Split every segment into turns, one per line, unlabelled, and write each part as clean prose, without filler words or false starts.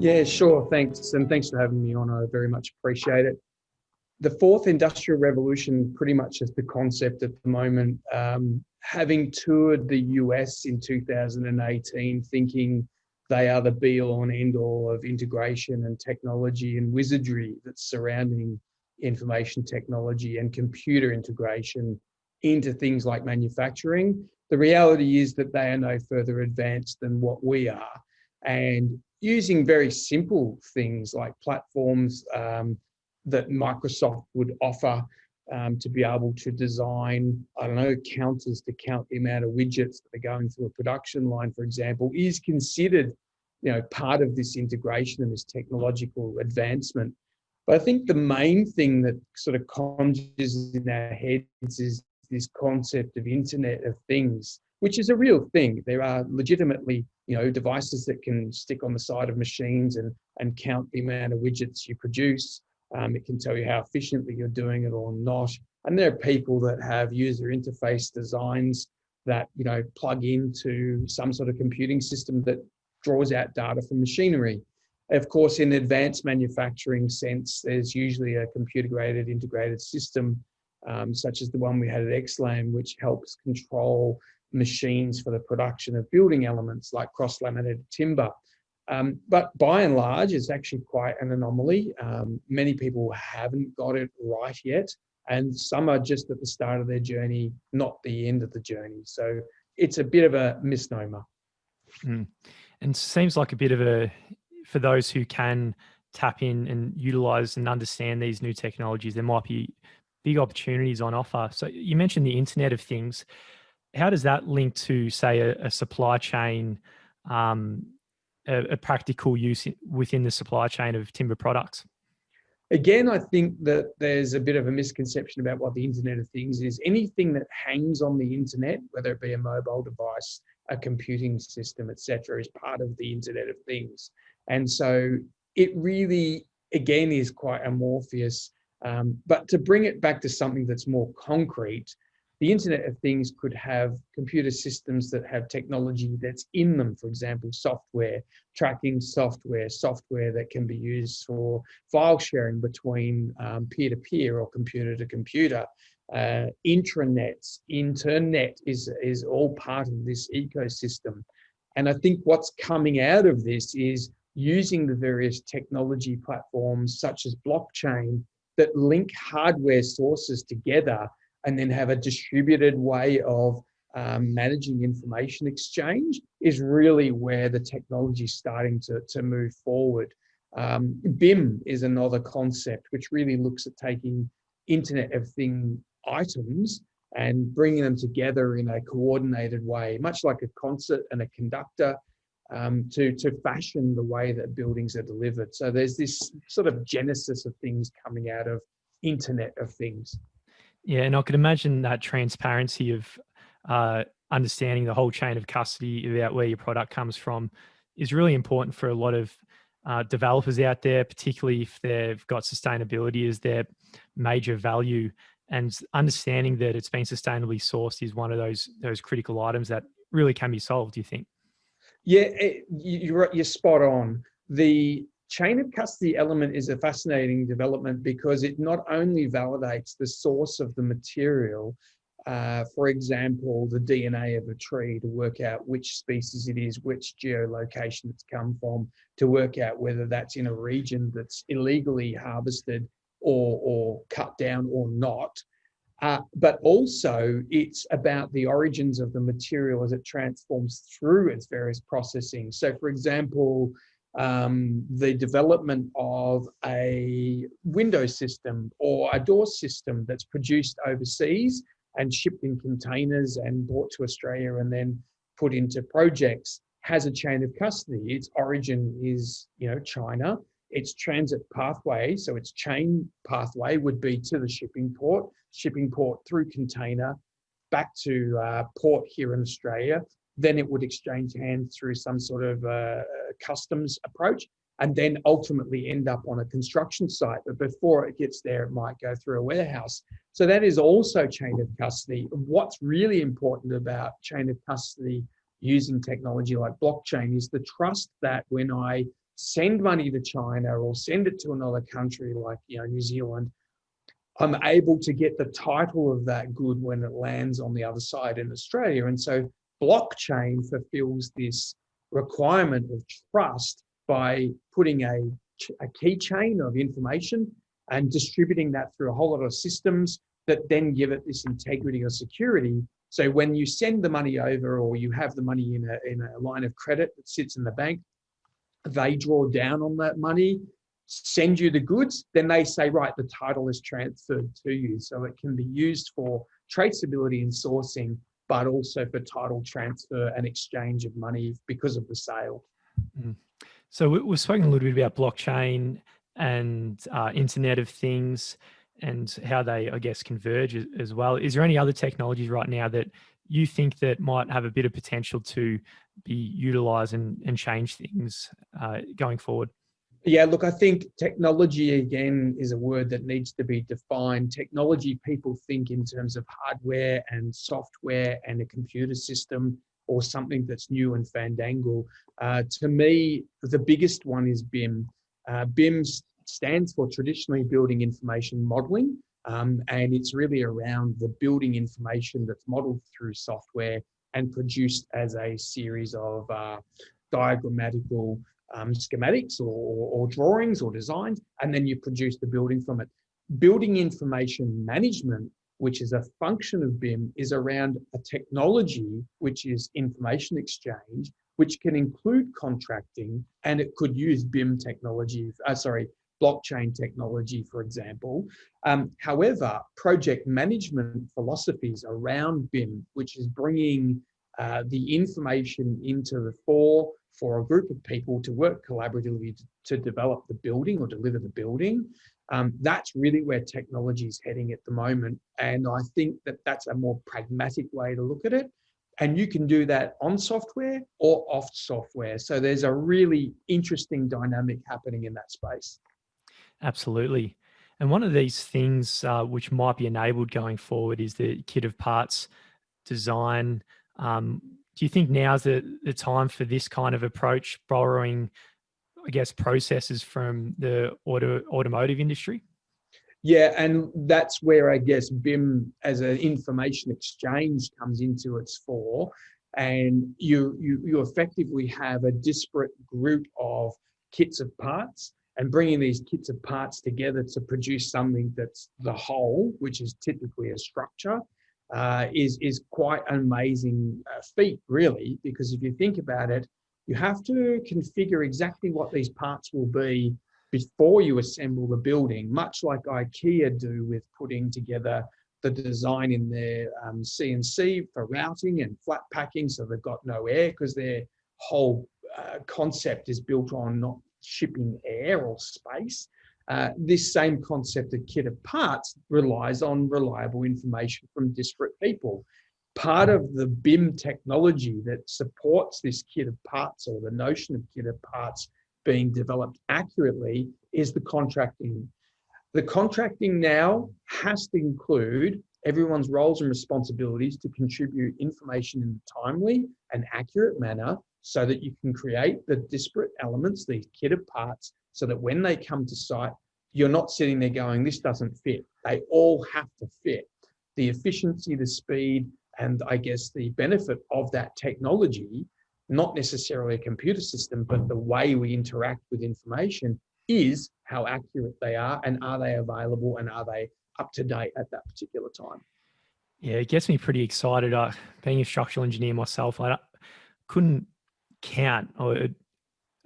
Yeah, sure. Thanks. And thanks for having me on. I very much appreciate it. The fourth industrial revolution pretty much is the concept at the moment. Having toured the US in 2018, thinking they are the be all and end all of integration and technology and wizardry that's surrounding information technology and computer integration into things like manufacturing. The reality is that they are no further advanced than what we are. And using very simple things like platforms that Microsoft would offer to be able to design, I don't know, counters to count the amount of widgets that are going through a production line, for example, is considered, part of this integration and this technological advancement. But I think the main thing that sort of conjures in our heads is this concept of Internet of Things, which is a real thing. There are legitimately, devices that can stick on the side of machines and count the amount of widgets you produce. It can tell you how efficiently you're doing it or not. And there are people that have user interface designs that, plug into some sort of computing system that draws out data from machinery. Of course, in advanced manufacturing sense, there's usually a computer-graded integrated system, such as the one we had at XLAM, which helps control machines for the production of building elements like cross-laminated timber. But by and large, it's actually quite an anomaly. Many people haven't got it right yet, and some are just at the start of their journey, not the end of the journey. So it's a bit of a misnomer.
And seems like a bit of for those who can tap in and utilize and understand these new technologies, there might be big opportunities on offer. So you mentioned the Internet of Things. How does that link to, say, a supply chain, a practical use within the supply chain of timber products?
Again, I think that there's a bit of a misconception about what the Internet of Things is. Anything that hangs on the internet, whether it be a mobile device, a computing system, etc., is part of the Internet of Things. And so it really, again, is quite amorphous. But to bring it back to something that's more concrete, the Internet of Things could have computer systems that have technology that's in them, for example, software, tracking software, software that can be used for file sharing between peer-to-peer or computer-to-computer. Intranets, internet is all part of this ecosystem. And I think what's coming out of this is using the various technology platforms such as blockchain that link hardware sources together and then have a distributed way of managing information exchange is really where the technology is starting to move forward. BIM is another concept which really looks at taking Internet of Things items and bringing them together in a coordinated way, much like a concert and a conductor, to fashion the way that buildings are delivered. So there's this sort of genesis of things coming out of Internet of Things.
Yeah, and I could imagine that transparency of understanding the whole chain of custody about where your product comes from is really important for a lot of developers out there, particularly if they've got sustainability as their major value. And understanding that it's been sustainably sourced is one of those critical items that really can be solved, do you think?
Yeah, you're spot on. The chain of custody element is a fascinating development because it not only validates the source of the material, for example, the DNA of a tree to work out which species it is, which geolocation it's come from, to work out whether that's in a region that's illegally harvested or cut down or not. But also it's about the origins of the material as it transforms through its various processing. So for example, the development of a window system or a door system that's produced overseas and shipped in containers and brought to Australia and then put into projects has a chain of custody. Its origin is, China. Its transit pathway, so its chain pathway would be to the shipping port through container, back to port here in Australia. Then it would exchange hands through some sort of customs approach and then ultimately end up on a construction site. But before it gets there, it might go through a warehouse. So that is also chain of custody. What's really important about chain of custody using technology like blockchain is the trust that when I send money to China or send it to another country like, New Zealand, I'm able to get the title of that good when it lands on the other side in Australia. And so blockchain fulfills this requirement of trust by putting a keychain of information and distributing that through a whole lot of systems that then give it this integrity or security. So when you send the money over, or you have the money in a line of credit that sits in the bank, they draw down on that money, send you the goods, then they say, right, the title is transferred to you. So it can be used for traceability and sourcing, but also for title transfer and exchange of money because of the sale.
Mm. So we've spoken a little bit about blockchain and Internet of Things and how they, I guess, converge as well. Is there any other technologies right now that you think that might have a bit of potential to be utilized and change things going forward?
Yeah, look, I think technology, again, is a word that needs to be defined. Technology, people think in terms of hardware and software and a computer system or something that's new and fandangle. To me, the biggest one is BIM. BIM stands for traditionally building information modeling, and it's really around the building information that's modeled through software and produced as a series of diagrammatical schematics or drawings or designs, and then you produce the building from it. Building information management, which is a function of BIM, is around a technology, which is information exchange, which can include contracting, and it could use BIM technology, blockchain technology, for example. However, project management philosophies around BIM, which is bringing the information into the fore for a group of people to work collaboratively to develop the building or deliver the building. That's really where technology is heading at the moment. And I think that that's a more pragmatic way to look at it. And you can do that on software or off software. So there's a really interesting dynamic happening in that space.
Absolutely. And one of these things which might be enabled going forward is the kit of parts design. Do you think now's the time for this kind of approach, borrowing, I guess, processes from the automotive industry?
Yeah, and that's where I guess BIM as an information exchange comes into its fore. And you effectively have a disparate group of kits of parts, and bringing these kits of parts together to produce something that's the whole, which is typically a structure, is quite an amazing feat, really, because if you think about it, you have to configure exactly what these parts will be before you assemble the building, much like IKEA do with putting together the design in their CNC for routing and flat packing, so they've got no air because their whole concept is built on not shipping air or space. This same concept of kit of parts relies on reliable information from disparate people. Part of the BIM technology that supports this kit of parts, or the notion of kit of parts being developed accurately, is the contracting. The contracting now has to include everyone's roles and responsibilities to contribute information in a timely and accurate manner so that you can create the disparate elements, these kit of parts, so that when they come to site, you're not sitting there going, this doesn't fit. They all have to fit. The efficiency, the speed, and I guess the benefit of that technology, not necessarily a computer system, but the way we interact with information, is how accurate they are, and are they available, and are they up to date at that particular time.
Yeah, it gets me pretty excited. Being a structural engineer myself, I couldn't count, or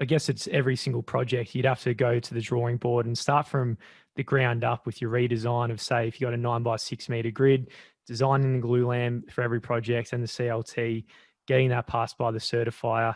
I guess it's every single project. You'd have to go to the drawing board and start from the ground up with your redesign of, say, if you got a 9x6 meter grid, designing the glue lamp for every project and the CLT, getting that passed by the certifier.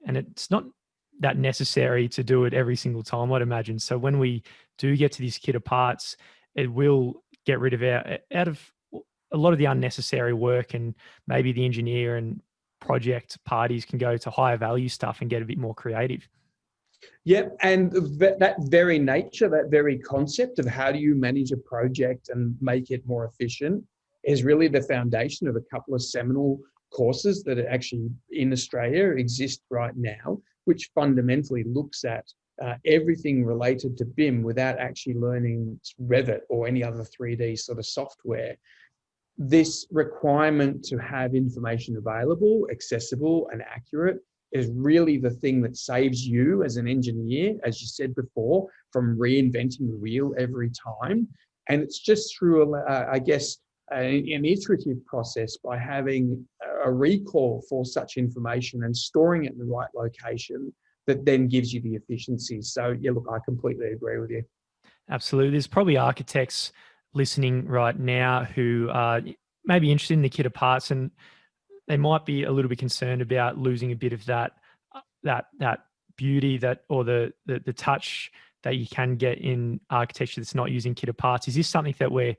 And it's not that necessary to do it every single time, I'd imagine. So when we do get to this kit of parts, it will get rid of out of a lot of the unnecessary work, and maybe the engineer and project parties can go to higher value stuff and get a bit more creative.
Yeah, and that very nature, that very concept of how do you manage a project and make it more efficient is really the foundation of a couple of seminal courses that are actually in Australia exist right now, which fundamentally looks at everything related to BIM without actually learning Revit or any other 3D sort of software. This requirement to have information available, accessible, and accurate is really the thing that saves you as an engineer, as you said before, from reinventing the wheel every time. And it's just through, I guess, an iterative process by having a recall for such information and storing it in the right location that then gives you the efficiencies. So yeah, look, I completely agree with you.
Absolutely. There's probably architects listening right now who are maybe interested in the kit of parts, and they might be a little bit concerned about losing a bit of that beauty or the touch that you can get in architecture that's not using kit of parts. Is this something that we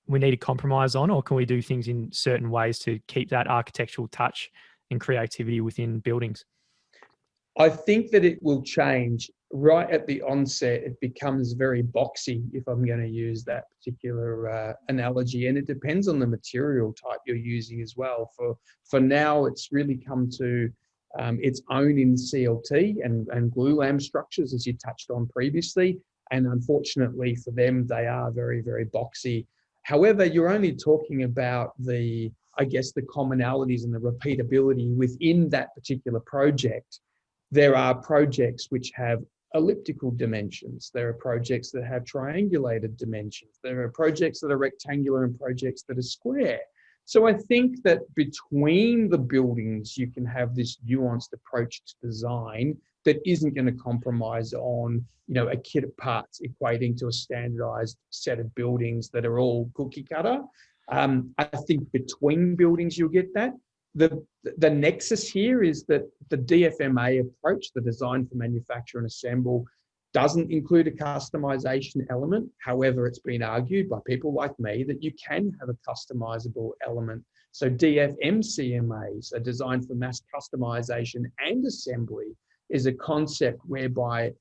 need to compromise on, or can we do things in certain ways to keep that architectural touch and creativity within buildings?
I think that it will change. Right at the onset, it becomes very boxy, if I'm going to use that particular analogy, and it depends on the material type you're using as well. For now, it's really come to its own in CLT and glue lam structures, as you touched on previously, and unfortunately for them, they are very, very boxy. However, you're only talking about the commonalities and the repeatability within that particular project. There are projects which have elliptical dimensions. There are projects that have triangulated dimensions. There are projects that are rectangular and projects that are square. So I think that between the buildings, you can have this nuanced approach to design that isn't going to compromise on, a kit of parts equating to a standardized set of buildings that are all cookie cutter. I think between buildings, you'll get that. The nexus here is that the DFMA approach, the design for manufacture and assemble, doesn't include a customization element. However, it's been argued by people like me that you can have a customizable element. So DFMCMAs, a design for mass customization and assembly, is a concept whereby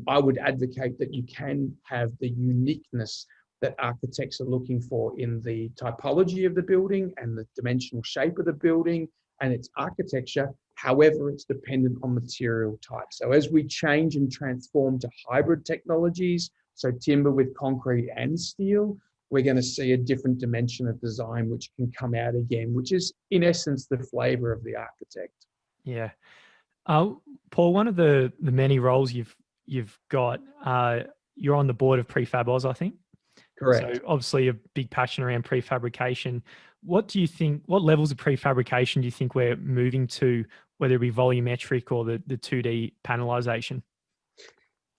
I would advocate that you can have the uniqueness that architects are looking for in the typology of the building and the dimensional shape of the building and its architecture. However, it's dependent on material type. So as we change and transform to hybrid technologies, so timber with concrete and steel, we're going to see a different dimension of design which can come out again, which is in essence the flavor of the architect.
Yeah. Paul, one of the many roles you've got, you're on the board of Prefab Oz, I think.
Correct.
So obviously a big passion around prefabrication. What levels of prefabrication do you think we're moving to, whether it be volumetric or the 2D panelization?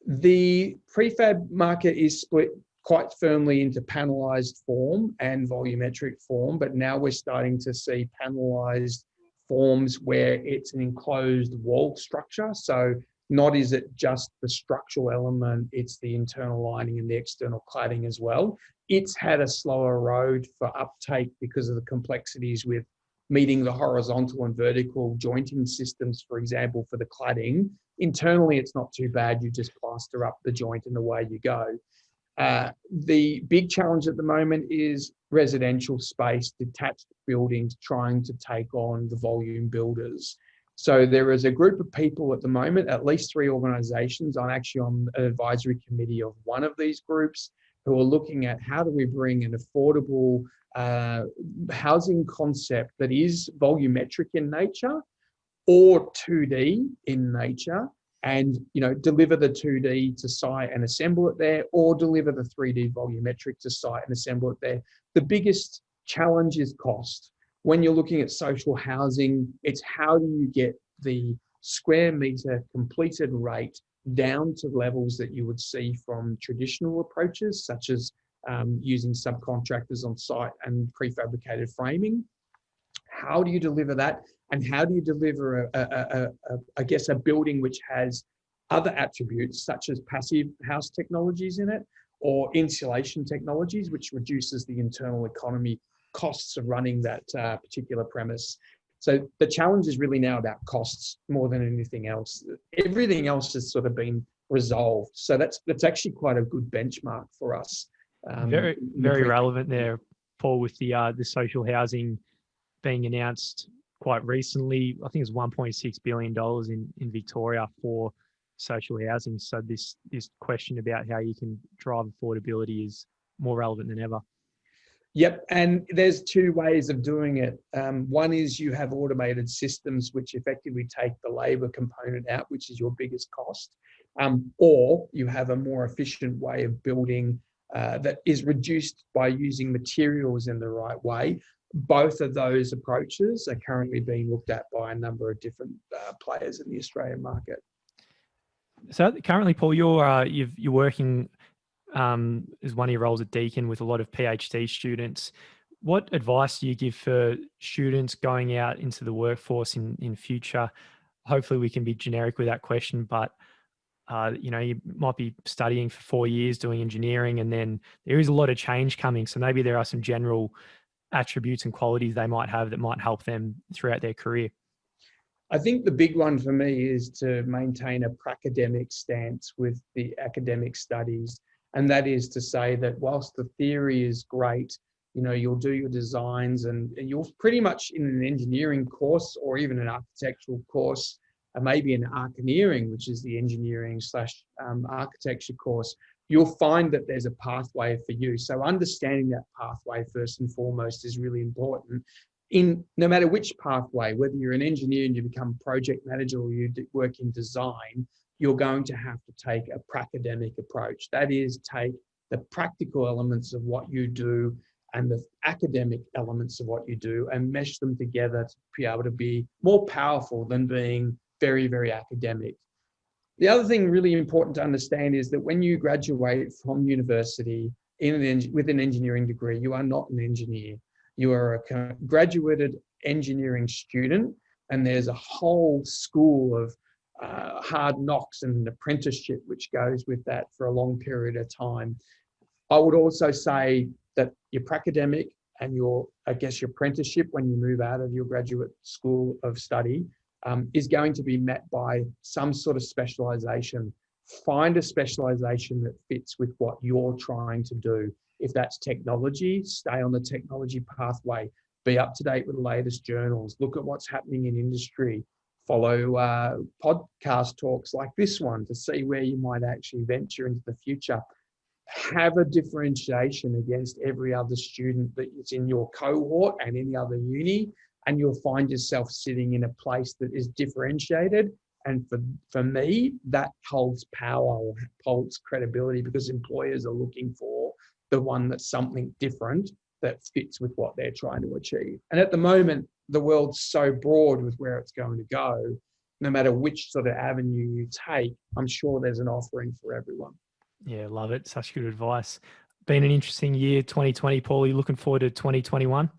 The prefab market is split quite firmly into panelized form and volumetric form, but now we're starting to see panelized forms where it's an enclosed wall structure. So not is it just the structural element, it's the internal lining and the external cladding as well. It's had a slower road for uptake because of the complexities with meeting the horizontal and vertical jointing systems, for example, for the cladding. Internally, it's not too bad. You just plaster up the joint and away you go. The big challenge at the moment is residential space, detached buildings trying to take on the volume builders. So there is a group of people at the moment, at least 3 organisations. I'm actually on an advisory committee of one of these groups who are looking at how do we bring an affordable housing concept that is volumetric in nature or 2D in nature, and deliver the 2D to site and assemble it there, or deliver the 3D volumetric to site and assemble it there. The biggest challenge is cost. When you're looking at social housing, it's how do you get the square metre completed rate down to levels that you would see from traditional approaches, such as using subcontractors on site and prefabricated framing. How do you deliver that? And how do you deliver a building which has other attributes such as passive house technologies in it, or insulation technologies, which reduces the internal economy costs of running that particular premise. So the challenge is really now about costs more than anything else. Everything else has sort of been resolved. So that's actually quite a good benchmark for us.
Very relevant there, Paul, with the social housing being announced quite recently. I think it's $1.6 billion in Victoria for social housing. So this question about how you can drive affordability is more relevant than ever.
Yep, and there's two ways of doing it. One is you have automated systems which effectively take the labour component out, which is your biggest cost, or you have a more efficient way of building that is reduced by using materials in the right way. Both of those approaches are currently being looked at by a number of different players in the Australian market.
So currently, Paul, you're working as one of your roles at Deakin with a lot of PhD students. What advice do you give for students going out into the workforce in future? Hopefully we can be generic with that question, but you might be studying for 4 years doing engineering, and then there is a lot of change coming. So maybe there are some general attributes and qualities they might have that might help them throughout their career.
I think the big one for me is to maintain a pracademic stance with the academic studies. And that is to say that whilst the theory is great, you'll do your designs and you'll pretty much in an engineering course or even an architectural course, maybe an archineering, which is the engineering / architecture course, you'll find that there's a pathway for you. So understanding that pathway first and foremost is really important. No matter which pathway, whether you're an engineer and you become project manager or you work in design, you're going to have to take a pracademic approach. That is, take the practical elements of what you do and the academic elements of what you do and mesh them together to be able to be more powerful than being very, very academic. The other thing really important to understand is that when you graduate from university with an engineering degree, you are not an engineer. You are a graduated engineering student, and there's a whole school of hard knocks and an apprenticeship which goes with that for a long period of time. I would also say that your pracademic and your apprenticeship when you move out of your graduate school of study is going to be met by some sort of specialisation. Find a specialisation that fits with what you're trying to do. If that's technology, stay on the technology pathway. Be up to date with the latest journals. Look at what's happening in industry. Follow podcast talks like this one to see where you might actually venture into the future. Have a differentiation against every other student that is in your cohort and any other uni, and you'll find yourself sitting in a place that is differentiated. And for me, that holds power or holds credibility because employers are looking for the one that's something different that fits with what they're trying to achieve. And at the moment, the world's so broad with where it's going to go, no matter which sort of avenue you take, I'm sure there's an offering for everyone.
Yeah, love it. Such good advice. Been an interesting year, 2020, Paul. Are you looking forward to 2021?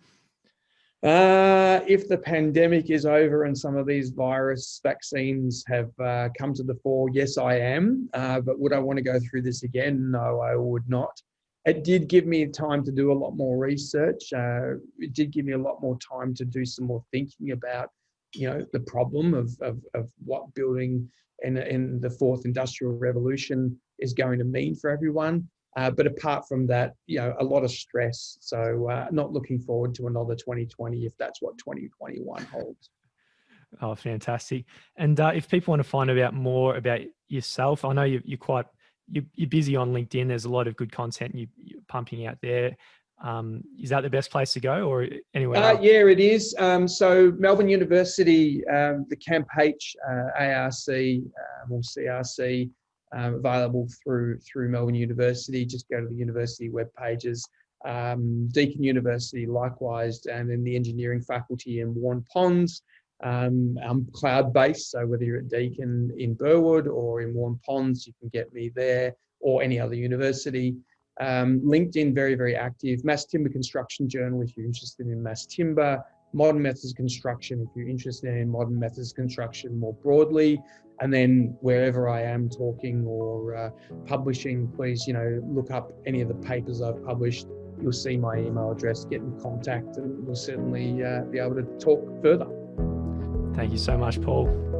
If the pandemic is over and some of these virus vaccines have come to the fore, yes, I am. But would I want to go through this again? No, I would not. It did give me time to do a lot more research. It did give me a lot more time to do some more thinking about, the problem of what building in the fourth industrial revolution is going to mean for everyone. But apart from that, a lot of stress. So not looking forward to another 2020 if that's what 2021 holds.
Oh, fantastic. And if people want to find out more about yourself, I know you're busy on LinkedIn. There's a lot of good content you're pumping out there. Is that the best place to go or anywhere else?
Yeah, it is. So Melbourne University, the CampH ARC or CRC, available through Melbourne University. Just go to the university web pages. Deakin University likewise, and in the engineering faculty in Warren Ponds. I'm cloud-based, so whether you're at Deakin in Burwood or in Warren Ponds, you can get me there or any other university. LinkedIn, very, very active. Mass Timber Construction Journal, if you're interested in mass timber. Modern Methods Construction, if you're interested in modern methods construction more broadly. And then wherever I am talking or publishing, please, look up any of the papers I've published. You'll see my email address, get in contact, and we'll certainly be able to talk further.
Thank you so much, Paul.